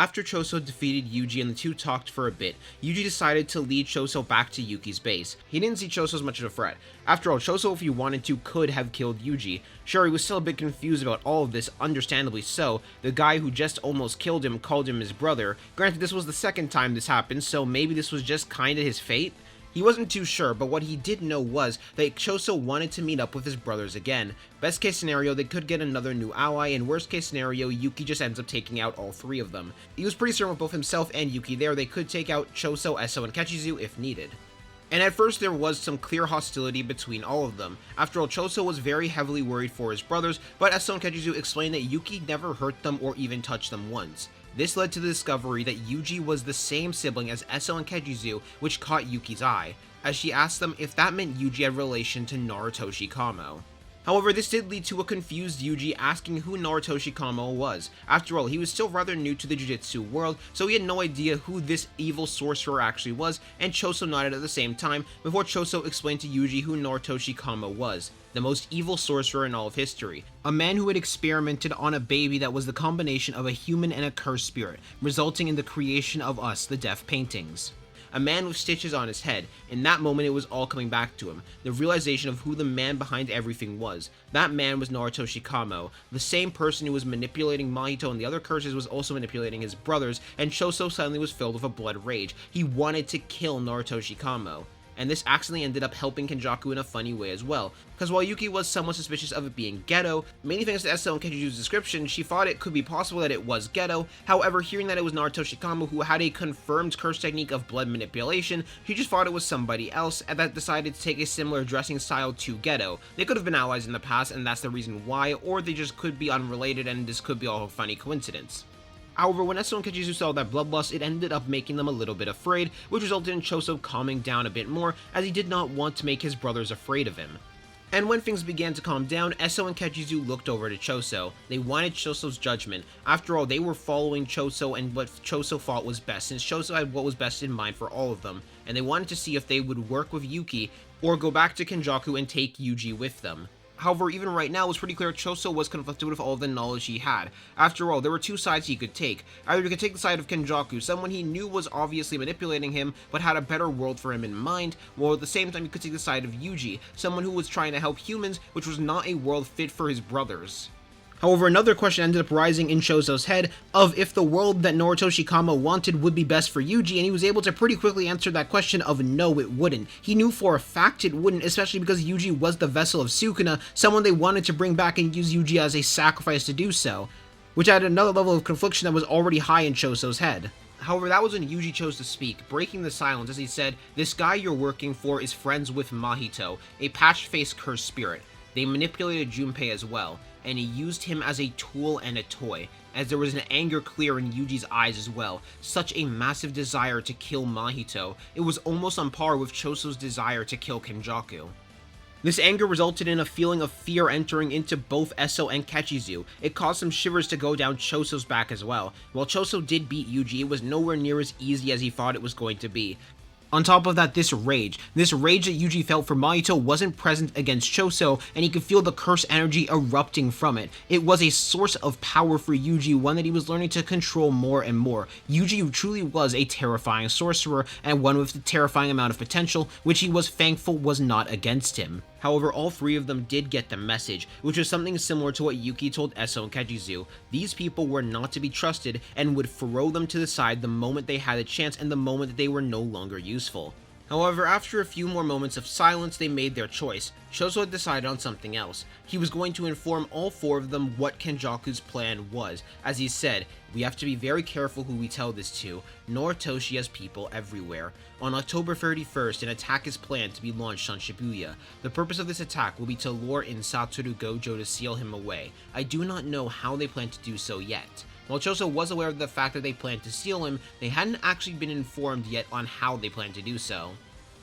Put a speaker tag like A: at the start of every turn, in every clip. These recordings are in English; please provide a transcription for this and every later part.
A: After Choso defeated Yuji and the two talked for a bit, Yuji decided to lead Choso back to Yuki's base. He didn't see Choso as much of a threat. After all, Choso, if he wanted to, could have killed Yuji. Sure, he was still a bit confused about all of this, understandably so. The guy who just almost killed him called him his brother. Granted, this was the second time this happened, so maybe this was just kinda his fate? He wasn't too sure, but what he did know was that Choso wanted to meet up with his brothers again. Best case scenario, they could get another new ally, and worst case scenario, Yuki just ends up taking out all three of them. He was pretty certain with both himself and Yuki there, they could take out Choso, Eso, and Kechizu if needed. And at first there was some clear hostility between all of them. After all, Choso was very heavily worried for his brothers, but Eso and Kechizu explained that Yuki never hurt them or even touched them once. This led to the discovery that Yuji was the same sibling as Eso and Kechizu, which caught Yuki's eye, as she asked them if that meant Yuji had relation to Narutoshi Kamo. However, this did lead to a confused Yuji asking who Narutoshi Kamo was. After all, he was still rather new to the Jujutsu world, so he had no idea who this evil sorcerer actually was, and Choso nodded at the same time before Choso explained to Yuji who Narutoshi Kamo was. The most evil sorcerer in all of history. A man who had experimented on a baby that was the combination of a human and a cursed spirit, resulting in the creation of us, the Deaf Paintings. A man with stitches on his head. In that moment, it was all coming back to him. The realization of who the man behind everything was. That man was Narutoshi Kamo. The same person who was manipulating Mahito and the other curses was also manipulating his brothers, and Choso suddenly was filled with a blood rage. He wanted to kill Narutoshi Kamo. And this accidentally ended up helping Kenjaku in a funny way as well, because while Yuki was somewhat suspicious of it being Geto, mainly thanks to Eso and Kechizu's description, she thought it could be possible that it was Geto. However, hearing that it was Narutoshi Kamo who had a confirmed curse technique of blood manipulation, she just thought it was somebody else, and that decided to take a similar dressing style to Geto. They could have been allies in the past, and that's the reason why, or they just could be unrelated, and this could be all a funny coincidence. However, when Eso and Kechizu saw that bloodlust, it ended up making them a little bit afraid, which resulted in Choso calming down a bit more, as he did not want to make his brothers afraid of him. And when things began to calm down, Eso and Kechizu looked over to Choso. They wanted Choso's judgment. After all, they were following Choso and what Choso thought was best, since Choso had what was best in mind for all of them, and they wanted to see if they would work with Yuki, or go back to Kenjaku and take Yuji with them. However, even right now, it was pretty clear Choso was conflicted with all the knowledge he had. After all, there were two sides he could take. Either he could take the side of Kenjaku, someone he knew was obviously manipulating him, but had a better world for him in mind, while at the same time he could take the side of Yuji, someone who was trying to help humans, which was not a world fit for his brothers. However, another question ended up rising in Choso's head of if the world that Narutoshi Kamo wanted would be best for Yuji, and he was able to pretty quickly answer that question of no, it wouldn't. He knew for a fact it wouldn't, especially because Yuji was the vessel of Sukuna, someone they wanted to bring back and use Yuji as a sacrifice to do so, which added another level of confliction that was already high in Choso's head. However, that was when Yuji chose to speak, breaking the silence as he said, "This guy you're working for is friends with Mahito, a patch-faced cursed spirit. They manipulated Junpei as well, and he used him as a tool and a toy, as there was an anger clear in Yuji's eyes as well, such a massive desire to kill Mahito. It was almost on par with Choso's desire to kill Kenjaku. This anger resulted in a feeling of fear entering into both Eso and Kechizu. It caused some shivers to go down Choso's back as well. While Choso did beat Yuji, it was nowhere near as easy as he thought it was going to be. On top of that, this rage that Yuji felt for Mahito wasn't present against Choso, and he could feel the curse energy erupting from it. It was a source of power for Yuji, one that he was learning to control more and more. Yuji truly was a terrifying sorcerer, and one with a terrifying amount of potential, which he was thankful was not against him. However, all three of them did get the message, which was something similar to what Yuki told Eso and Kechizu. These people were not to be trusted and would throw them to the side the moment they had a chance and the moment that they were no longer useful. However, after a few more moments of silence, they made their choice. Choso had decided on something else. He was going to inform all four of them what Kenjaku's plan was. As he said, "We have to be very careful who we tell this to. Narutoshi has people everywhere. On October 31st, an attack is planned to be launched on Shibuya. The purpose of this attack will be to lure in Satoru Gojo to seal him away. I do not know how they plan to do so yet." While Choso was aware of the fact that they planned to seal him, they hadn't actually been informed yet on how they planned to do so.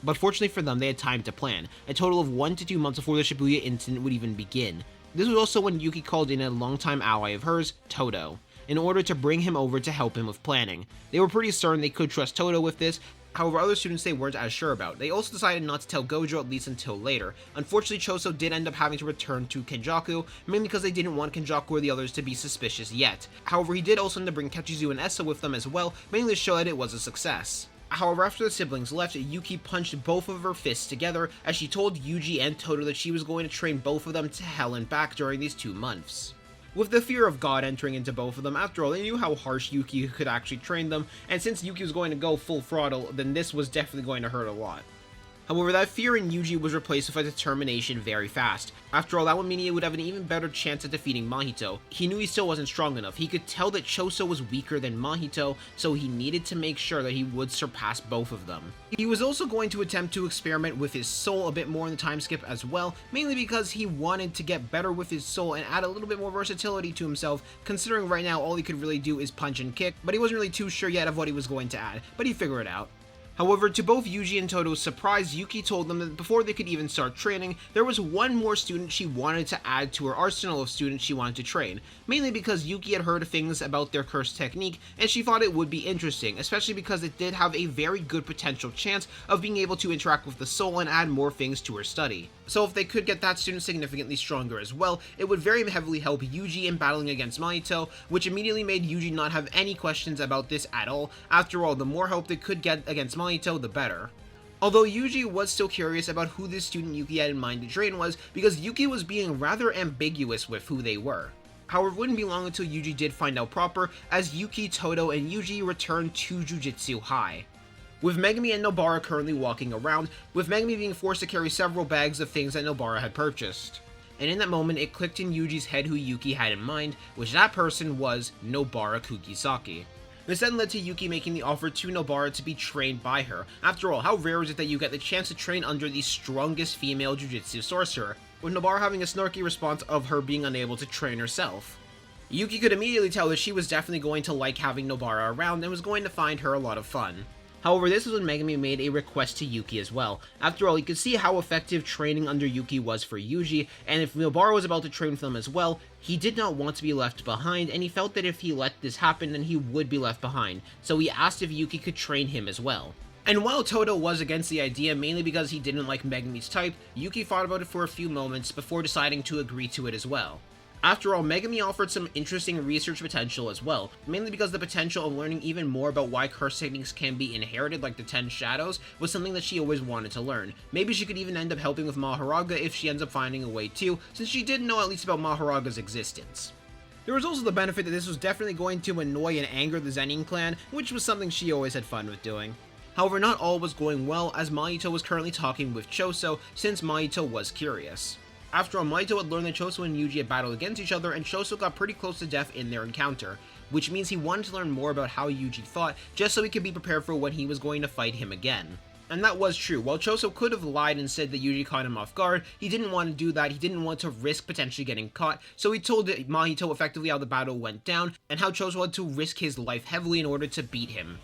A: But fortunately for them, they had time to plan, a total of 1 to 2 months before the Shibuya incident would even begin. This was also when Yuki called in a longtime ally of hers, Todo, in order to bring him over to help him with planning. They were pretty certain they could trust Todo with this, However, other students they weren't as sure about. They also decided not to tell Gojo, at least until later. Unfortunately, Choso did end up having to return to Kenjaku, mainly because they didn't want Kenjaku or the others to be suspicious yet. However, he did also end up bringing Kechizu and Essa with them as well, mainly to show that it was a success. However, after the siblings left, Yuki punched both of her fists together as she told Yuji and Todo that she was going to train both of them to hell and back during these 2 months. With the fear of God entering into both of them, after all, they knew how harsh Yuki could actually train them, and since Yuki was going to go full throttle, then this was definitely going to hurt a lot. However, that fear in Yuji was replaced with a determination very fast. After all, that would mean he would have an even better chance at defeating Mahito. He knew he still wasn't strong enough. He could tell that Choso was weaker than Mahito, so he needed to make sure that he would surpass both of them. He was also going to attempt to experiment with his soul a bit more in the time skip as well, mainly because he wanted to get better with his soul and add a little bit more versatility to himself, considering right now all he could really do is punch and kick, but he wasn't really too sure yet of what he was going to add, but he'd figure it out. However, to both Yuji and Todo's surprise, Yuki told them that before they could even start training, there was one more student she wanted to add to her arsenal of students she wanted to train, mainly because Yuki had heard things about their curse technique, and she thought it would be interesting, especially because it did have a very good potential chance of being able to interact with the soul and add more things to her study. So if they could get that student significantly stronger as well, it would very heavily help Yuji in battling against Mahito, which immediately made Yuji not have any questions about this at all. After all, the more help they could get against Mahito, the better. Although Yuji was still curious about who this student Yuki had in mind to train was, because Yuki was being rather ambiguous with who they were. However, it wouldn't be long until Yuji did find out proper, as Yuki, Todo, and Yuji returned to Jujutsu High. With Megumi and Nobara currently walking around, with Megumi being forced to carry several bags of things that Nobara had purchased. And in that moment, it clicked in Yuji's head who Yuki had in mind, which that person was Nobara Kugisaki. This then led to Yuki making the offer to Nobara to be trained by her. After all, how rare is it that you get the chance to train under the strongest female Jujutsu sorcerer, with Nobara having a snarky response of her being unable to train herself. Yuki could immediately tell that she was definitely going to like having Nobara around and was going to find her a lot of fun. However, this is when Megumi made a request to Yuki as well. After all, you could see how effective training under Yuki was for Yuji, and if Nobara was about to train with them as well, he did not want to be left behind, and he felt that if he let this happen, then he would be left behind, so he asked if Yuki could train him as well. And while Todo was against the idea, mainly because he didn't like Megumi's type, Yuki thought about it for a few moments before deciding to agree to it as well. After all, Megumi offered some interesting research potential as well, mainly because the potential of learning even more about why curse techniques can be inherited like the 10 Shadows was something that she always wanted to learn. Maybe she could even end up helping with Mahoraga if she ends up finding a way too, since she did know at least about Mahoraga's existence. There was also the benefit that this was definitely going to annoy and anger the Zenin clan, which was something she always had fun with doing. However, not all was going well, as Mahito was currently talking with Choso, since Mahito was curious. After all, Mahito had learned that Choso and Yuji had battled against each other, and Choso got pretty close to death in their encounter, which means he wanted to learn more about how Yuji thought, just so he could be prepared for when he was going to fight him again. And that was true. While Choso could have lied and said that Yuji caught him off guard, he didn't want to do that. He didn't want to risk potentially getting caught, so he told Mahito effectively how the battle went down, and how Choso had to risk his life heavily in order to beat him.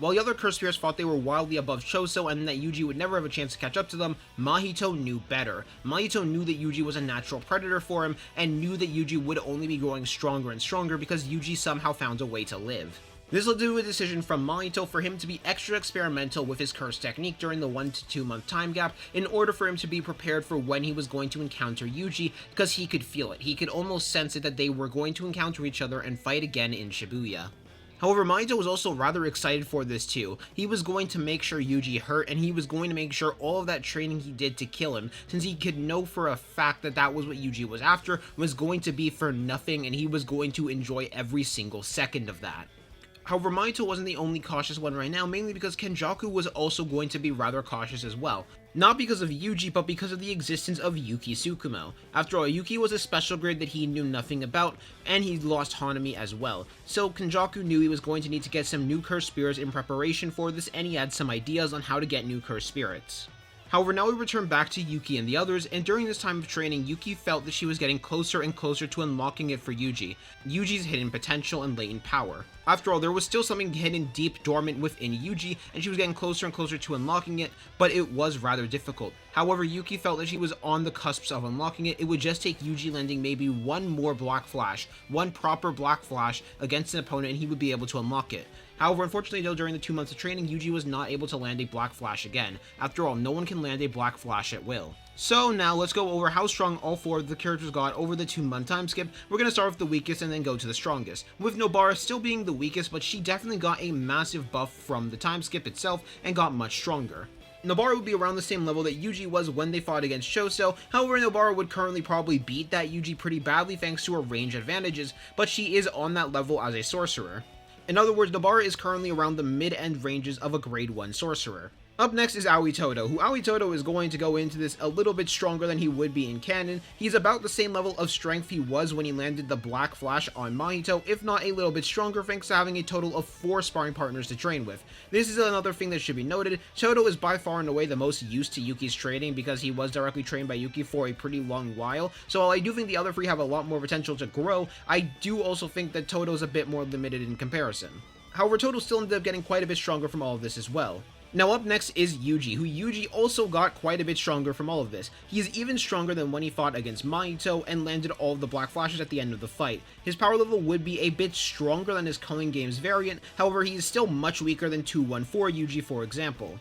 A: While the other curse spirits thought they were wildly above Choso and that Yuji would never have a chance to catch up to them, Mahito knew better. Mahito knew that Yuji was a natural predator for him, and knew that Yuji would only be growing stronger and stronger because Yuji somehow found a way to live. This led to a decision from Mahito for him to be extra experimental with his curse technique during the 1 to 2 month time gap in order for him to be prepared for when he was going to encounter Yuji, because he could feel it. He could almost sense it that they were going to encounter each other and fight again in Shibuya. However, Mahito was also rather excited for this too. He was going to make sure Yuji hurt, and he was going to make sure all of that training he did to kill him, since he could know for a fact that that was what Yuji was after, was going to be for nothing, and he was going to enjoy every single second of that. However, Mahito wasn't the only cautious one right now, mainly because Kenjaku was also going to be rather cautious as well. Not because of Yuji, but because of the existence of Yuki Tsukumo. After all, Yuki was a special grade that he knew nothing about, and he lost Hanami as well. So Kenjaku knew he was going to need to get some new cursed spirits in preparation for this, and he had some ideas on how to get new cursed spirits. However, now we return back to Yuki and the others, and during this time of training, Yuki felt that she was getting closer and closer to unlocking it for Yuji's hidden potential and latent power. After all, there was still something hidden deep dormant within Yuji, and she was getting closer and closer to unlocking it, but it was rather difficult. However, Yuki felt that she was on the cusps of unlocking it. It would just take Yuji landing maybe one more Black Flash, one proper Black Flash against an opponent, and he would be able to unlock it. However, unfortunately though, during the 2 months of training, Yuji was not able to land a Black Flash again. After all, no one can land a Black Flash at will. So now let's go over how strong all 4 of the characters got over the 2-month time skip. We're going to start with the weakest and then go to the strongest, with Nobara still being the weakest, but she definitely got a massive buff from the time skip itself and got much stronger. Nobara would be around the same level that Yuji was when they fought against Choso. However, Nobara would currently probably beat that Yuji pretty badly thanks to her range advantages, but she is on that level as a sorcerer. In other words, Nobara is currently around the mid-end ranges of a grade 1 sorcerer. Up next is Aoi Todo, who Aoi Todo is going to go into this a little bit stronger than he would be in canon. He's about the same level of strength he was when he landed the Black Flash on Mahito, if not a little bit stronger thanks to having a total of 4 sparring partners to train with. This is another thing that should be noted. Todo is by far and away the most used to Yuki's training because he was directly trained by Yuki for a pretty long while, so while I do think the other 3 have a lot more potential to grow, I do also think that Todo is a bit more limited in comparison. However, Todo still ended up getting quite a bit stronger from all of this as well. Now up next is Yuji, who Yuji also got quite a bit stronger from all of this. He is even stronger than when he fought against Mahito and landed all of the Black Flashes at the end of the fight. His power level would be a bit stronger than his Culling Games variant, however he is still much weaker than 214 Yuji for example,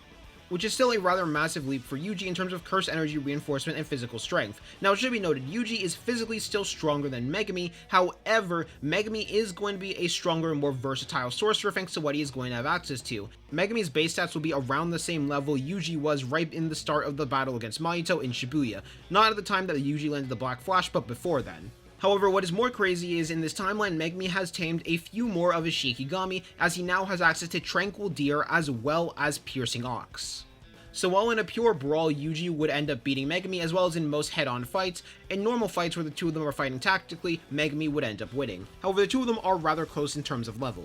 A: which is still a rather massive leap for Yuji in terms of curse energy reinforcement and physical strength. Now it should be noted, Yuji is physically still stronger than Megumi, however, Megumi is going to be a stronger and more versatile sorcerer thanks to what he is going to have access to. Megumi's base stats will be around the same level Yuji was right in the start of the battle against Mahito in Shibuya, not at the time that Yuji landed the Black Flash, but before then. However, what is more crazy is in this timeline, Megumi has tamed a few more of his Shikigami, as he now has access to Tranquil Deer as well as Piercing Ox. So while in a pure brawl, Yuji would end up beating Megumi as well as in most head-on fights, in normal fights where the 2 of them are fighting tactically, Megumi would end up winning. However, the 2 of them are rather close in terms of level.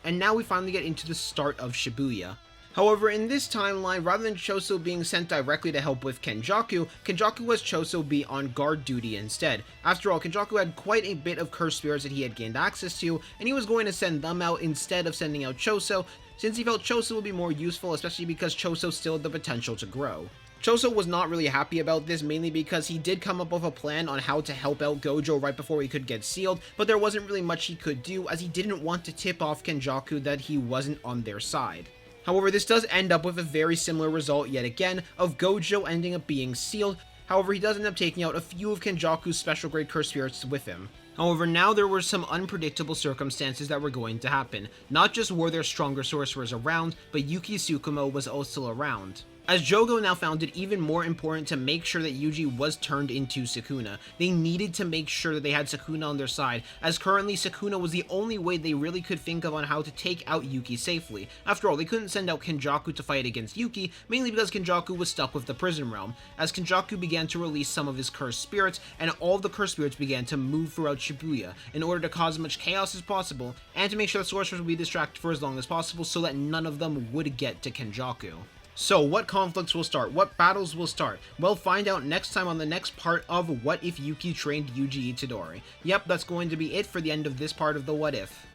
A: And now we finally get into the start of Shibuya. However, in this timeline, rather than Choso being sent directly to help with Kenjaku, Kenjaku has Choso be on guard duty instead. After all, Kenjaku had quite a bit of cursed spirits that he had gained access to, and he was going to send them out instead of sending out Choso, since he felt Choso would be more useful, especially because Choso still had the potential to grow. Choso was not really happy about this, mainly because he did come up with a plan on how to help out Gojo right before he could get sealed, but there wasn't really much he could do as he didn't want to tip off Kenjaku that he wasn't on their side. However, this does end up with a very similar result yet again, of Gojo ending up being sealed. However, he does end up taking out a few of Kenjaku's special grade cursed spirits with him. However, now there were some unpredictable circumstances that were going to happen. Not just were there stronger sorcerers around, but Yuki Tsukumo was also around. As Jogo now found it even more important to make sure that Yuji was turned into Sukuna. They needed to make sure that they had Sukuna on their side, as currently Sukuna was the only way they really could think of on how to take out Yuki safely. After all, they couldn't send out Kenjaku to fight against Yuki, mainly because Kenjaku was stuck with the prison realm, as Kenjaku began to release some of his cursed spirits, and all of the cursed spirits began to move throughout Shibuya, in order to cause as much chaos as possible, and to make sure the sorcerers would be distracted for as long as possible so that none of them would get to Kenjaku. So what conflicts will start? What battles will start? Well, find out next time on the next part of What If Yuki Trained Yuji Itadori. Yep, that's going to be it for the end of this part of the What If.